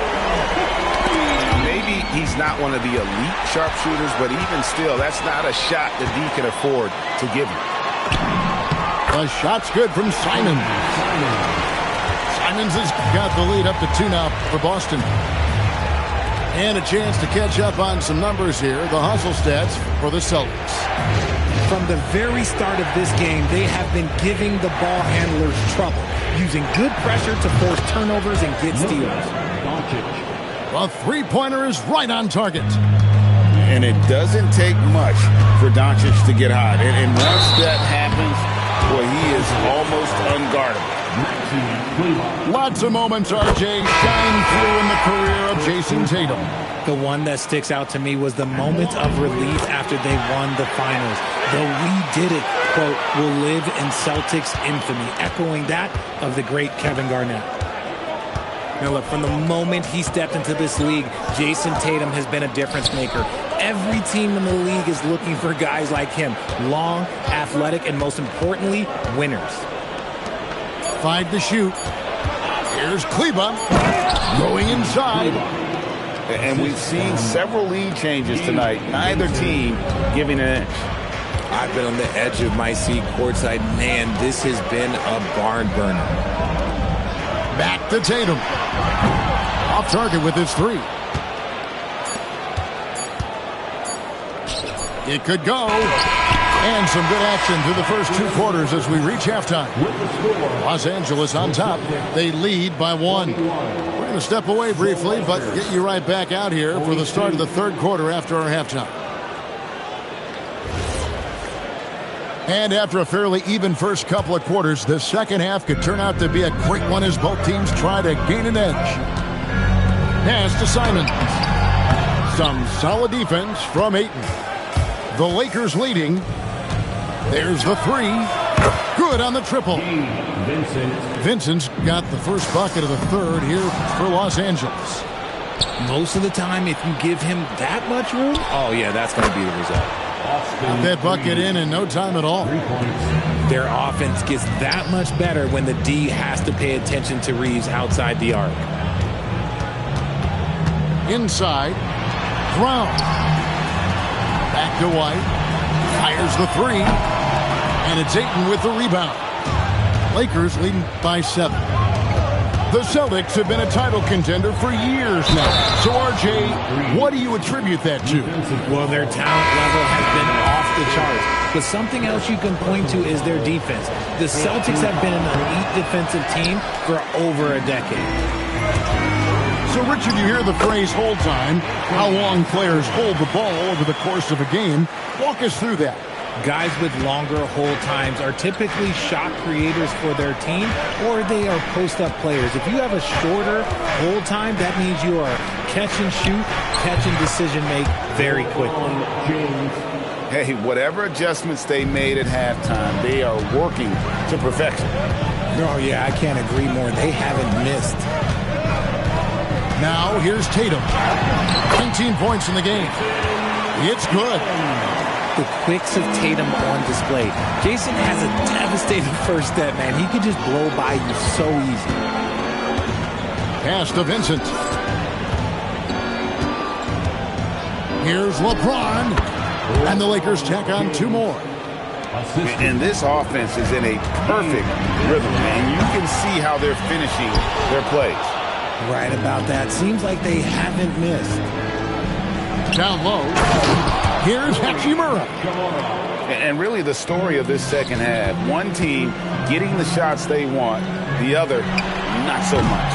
Maybe he's not one of the elite sharpshooters, but even still, that's not a shot that he can afford to give him. The shot's good from Simon. Simons has got the lead up to 2 now for Boston. And a chance to catch up on some numbers here. The hustle stats for the Celtics. From the very start of this game, they have been giving the ball handlers trouble, using good pressure to force turnovers and get steals. The three-pointer is right on target. And it doesn't take much for Doncic to get hot. And once that happens, boy, he is almost unguardable. Lots of moments, RJ, shine through in the career of Jason Tatum. The one that sticks out to me was the moment of relief after they won the finals. The "we did it" quote will live in Celtics infamy, echoing that of the great Kevin Garnett. Now look, from the moment he stepped into this league, Jason Tatum has been a difference maker. Every team in the league is looking for guys like him. Long, athletic, and most importantly, winners. 5 to shoot. Here's Kleba going inside. And we've seen several lead changes tonight. Neither team giving an inch. I've been on the edge of my seat courtside. Man, this has been a barn burner. Back to Tatum. Off target with his 3. It could go. And some good action through the first 2 quarters as we reach halftime. Los Angeles on top. They lead by 1. We're going to step away briefly, but get you right back out here for the start of the 3rd quarter after our halftime. And after a fairly even first couple of quarters, the second half could turn out to be a great one as both teams try to gain an edge. Pass to Simon. Some solid defense from Ayton. The Lakers leading. There's the 3. Good on the triple. Vincent's got the first bucket of the 3rd here for Los Angeles. Most of the time, if you give him that much room, oh yeah, that's going to be the result. Got that bucket in no time at all. Their offense gets that much better when the D has to pay attention to Reeves outside the arc. Inside, Brown. Back to White. Fires the 3. And it's Ayton with the rebound. Lakers leading by 7. The Celtics have been a title contender for years now. So, RJ, what do you attribute that to? Well, their talent level has been off the charts. But something else you can point to is their defense. The Celtics have been an elite defensive team for over a decade. So, Richard, you hear the phrase hold time, how long players hold the ball over the course of a game. Walk us through that. Guys with longer hold times are typically shot creators for their team, or they are post-up players. If you have a shorter hold time, that means you are catch and shoot, catch and decision make very quickly. Hey, whatever adjustments they made at halftime, they are working to perfection. Oh, yeah, I can't agree more. They haven't missed. Now, here's Tatum. 19 points in the game. It's good. The quicks of Tatum on display. Jason has a devastating first step, man. He could just blow by you so easy. Pass to Vincent. Here's LeBron. And the Lakers tack on 2 more. And this offense is in a perfect rhythm, and you can see how they're finishing their plays. Right about that. Seems like they haven't missed. Down low. Here's Hachimura. And really the story of this second half, one team getting the shots they want, the other not so much.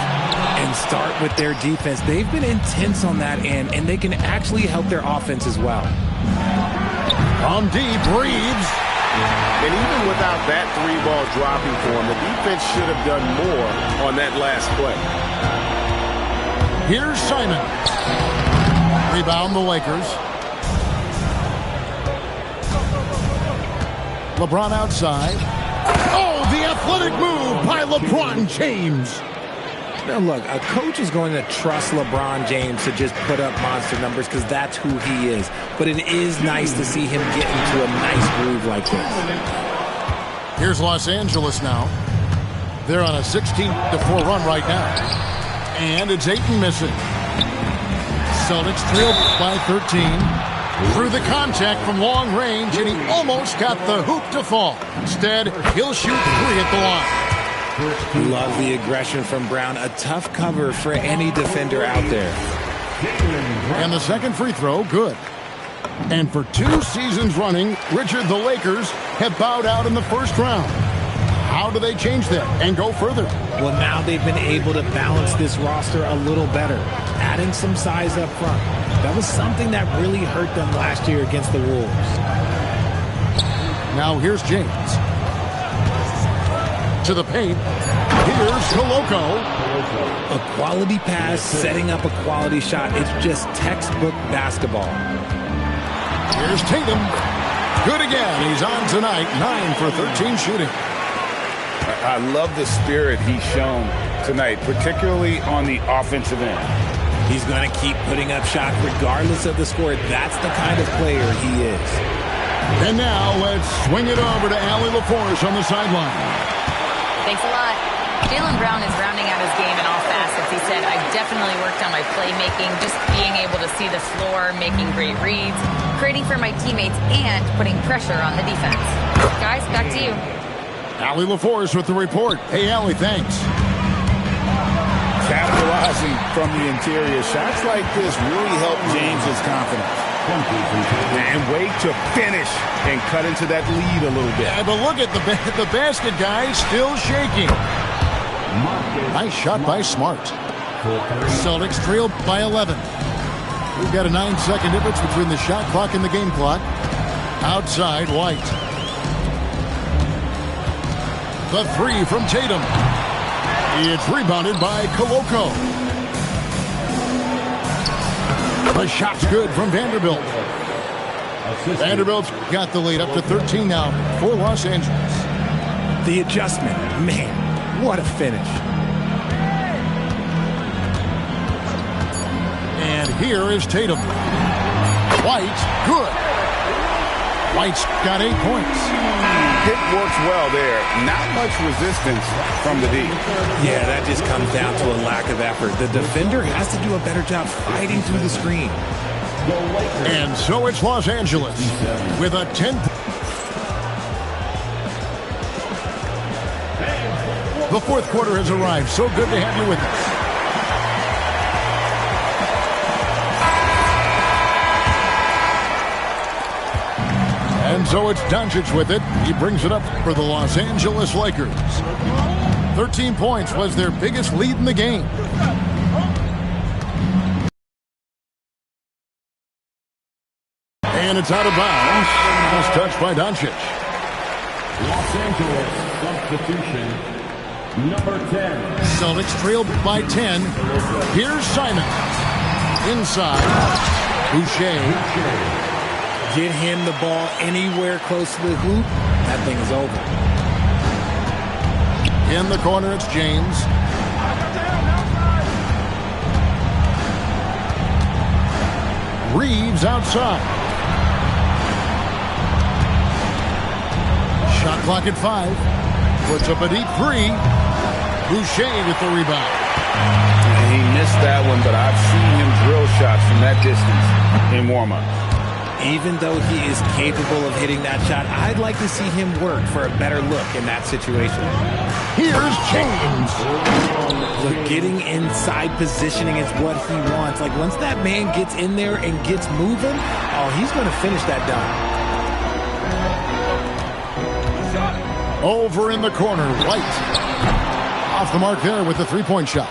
And start with their defense. They've been intense on that end, and they can actually help their offense as well. From deep, Reeves. And even without that 3-ball dropping for him, the defense should have done more on that last play. Here's Simon. Rebound the Lakers. LeBron outside. Oh, the athletic move by LeBron James. Now, look, a coach is going to trust LeBron James to just put up monster numbers because that's who he is. But it is nice to see him get into a nice groove like this. Here's Los Angeles now. They're on a 16-4 run right now. And it's Ayton missing. Celtics trailed by 13. Through the contact from long range, and he almost got the hoop to fall. Instead, he'll shoot 3 at the line. Love the aggression from Brown. A tough cover for any defender out there. And the second free throw, good. And for 2 seasons running, Richard, the Lakers have bowed out in the first round. How do they change that and go further? Well, now they've been able to balance this roster a little better, adding some size up front. That was something that really hurt them last year against the Wolves. Now here's James. To the paint. Here's Koloko. A quality pass, setting up a quality shot. It's just textbook basketball. Here's Tatum. Good again. He's on tonight. 9 for 13 shooting. I love the spirit he's shown tonight, particularly on the offensive end. He's going to keep putting up shots regardless of the score. That's the kind of player he is. And now let's swing it over to Allie LaForce on the sideline. Thanks a lot. Jaylen Brown is rounding out his game in all facets. He said, I've definitely worked on my playmaking, just being able to see the floor, making great reads, creating for my teammates, and putting pressure on the defense. Guys, back to you. Allie LaForce with the report. Hey, Allie, thanks. Capitalizing from the interior. Shots like this really help James's confidence. And wait to finish and cut into that lead a little bit. Yeah, but look at the basket guy still shaking. Nice shot by Smart. Celtics trail by 11. We've got a 9-second difference between the shot clock and the game clock. Outside, White. The 3 from Tatum. It's rebounded by Koloko. The shot's good from Vanderbilt. Vanderbilt's got the lead up to 13 now for Los Angeles. The adjustment, man, what a finish. And here is Tatum. White, good. White's got 8 points. Hit works well there. Not much resistance from the D. Yeah, that just comes down to a lack of effort. The defender has to do a better job fighting through the screen. And so it's Los Angeles with a 10. The fourth quarter has arrived. So good to have you with us. And so it's Doncic with it. He brings it up for the Los Angeles Lakers. 13 points was their biggest lead in the game. And it's out of bounds. Last touch by Doncic. Los Angeles substitution number 10. Celtics trailed by 10. Here's Simon. Inside. Boucher. Get him the ball anywhere close to the hoop, that thing is over. In the corner, it's James. Reeves outside. Shot clock at 5. Puts up a deep 3. Boucher with the rebound. And he missed that one, but I've seen him drill shots from that distance in warm-up. Even though he is capable of hitting that shot, I'd like to see him work for a better look in that situation. Here's James. Look, getting inside positioning is what he wants. Like, once that man gets in there and gets moving, oh, he's going to finish that dunk. Over in the corner, White. Off the mark there with the three-point shot.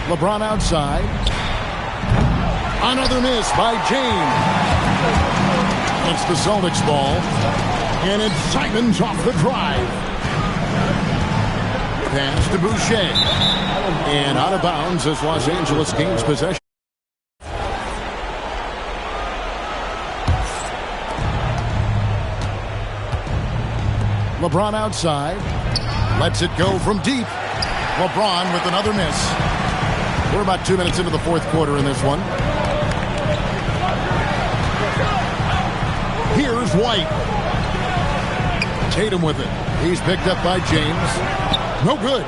LeBron outside. Another miss by James. It's the Celtics ball. And it's Simons off the drive. Pass to Boucher. And out of bounds as Los Angeles gains possession. LeBron outside. Lets it go from deep. LeBron with another miss. We're about 2 minutes into the fourth quarter in this one. Here's White. Tatum with it. He's picked up by James. No good.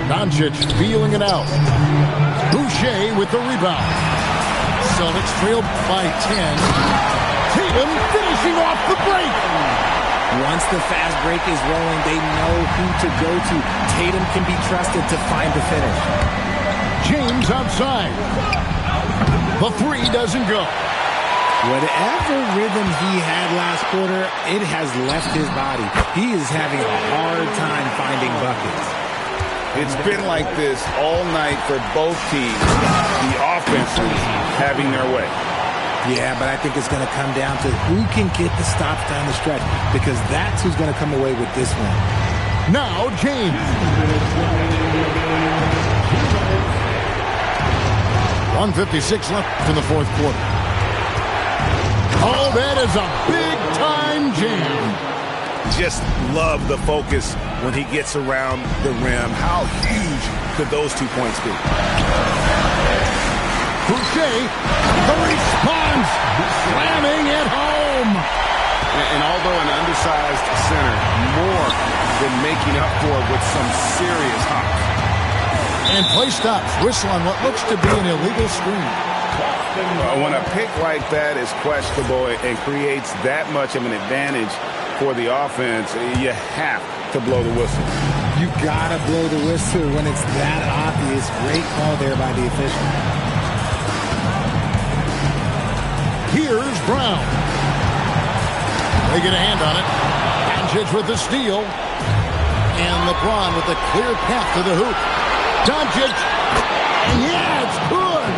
Doncic feeling it out. Boucher with the rebound. Celtics trail by 10. Tatum finishing off the break. Once the fast break is rolling, they know who to go to. Tatum can be trusted to find the finish. James outside. The three doesn't go. Whatever rhythm he had last quarter, it has left his body. He is having a hard time finding buckets. It's been like this all night for both teams. The offenses having their way. Yeah, but I think it's going to come down to who can get the stops down the stretch, because that's who's going to come away with this one. Now, James. 1:56 left in the fourth quarter. Oh, that is a big-time jam. Just love the focus when he gets around the rim. How huge could those 2 points be? Boucher, the response, slamming it home. And although an undersized center, more than making up for it with some serious hops. And play stops, whistle on what looks to be an illegal screen. When a pick like that is questionable and creates that much of an advantage for the offense, you have to blow the whistle. You gotta blow the whistle when it's that obvious. Great call there by the official. Here's Brown. They get a hand on it. Doncic with the steal. And LeBron with a clear path to the hoop. Doncic. And yeah, it's good.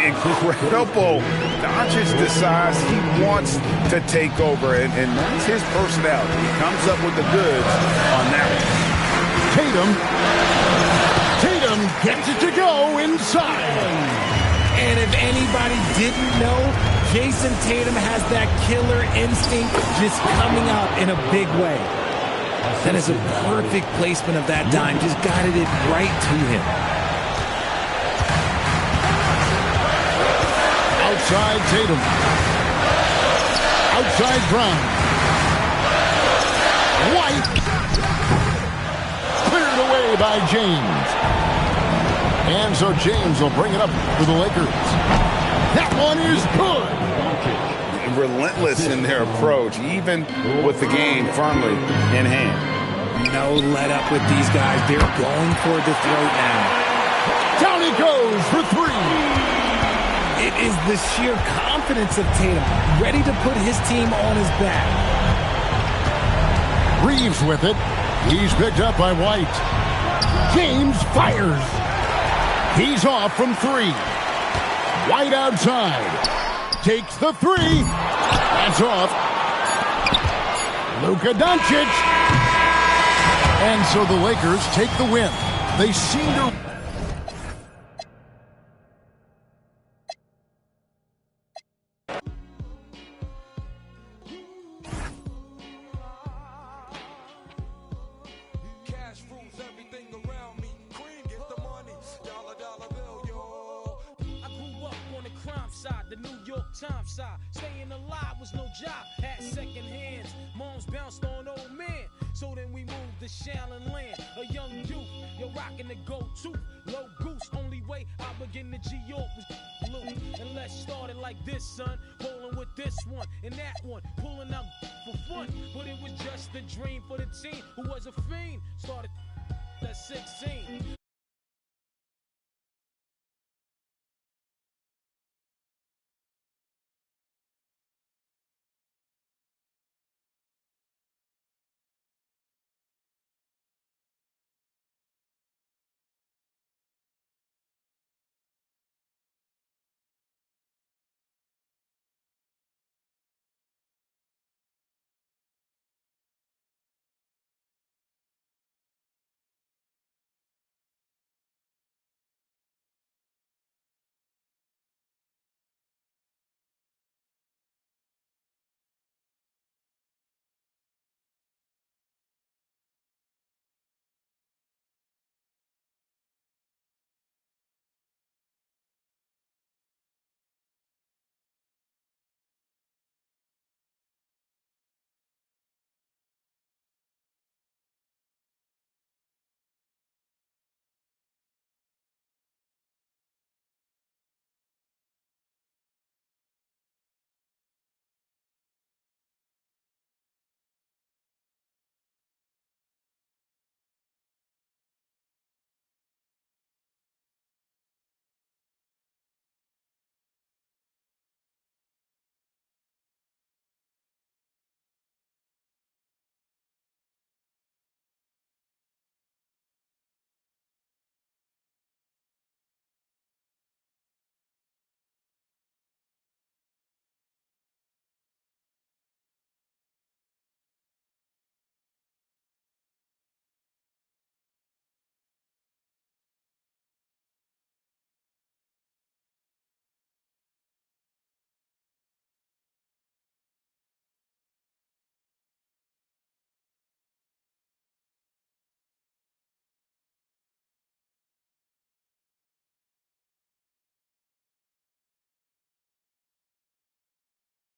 Incredible. Doncic decides he wants to take over, and that's his personality. He comes up with the goods on that one. Tatum gets it to go inside. And if anybody didn't know, Jason Tatum has that killer instinct just coming out in a big way. That is a perfect placement of that dime. Just guided it right to him. Outside Tatum. Outside Brown. White. Cleared away by James. And so James will bring it up for the Lakers. That one is good. Relentless in their approach, even with the game firmly in hand. No let up with these guys. They're going for the throat now. Down he goes for three. It is the sheer confidence of Tatum, ready to put his team on his back. Reeves with it. He's picked up by White. James fires. He's off from three. White outside. Takes the three. That's off. Luka Doncic. And so the Lakers take the win. They seem to... Cash rules everything around me. Cream time side. Staying alive was no job. Had second hands. Moms bounced on old men. So then we moved to Shaolin Land. A young youth, you're rocking the go-to. Low goose, only way I begin to G-York was blue. And let's start it like this, son. Rolling with this one and that one. Pulling out for fun. But it was just a dream for the team who was a fiend. Started at 16.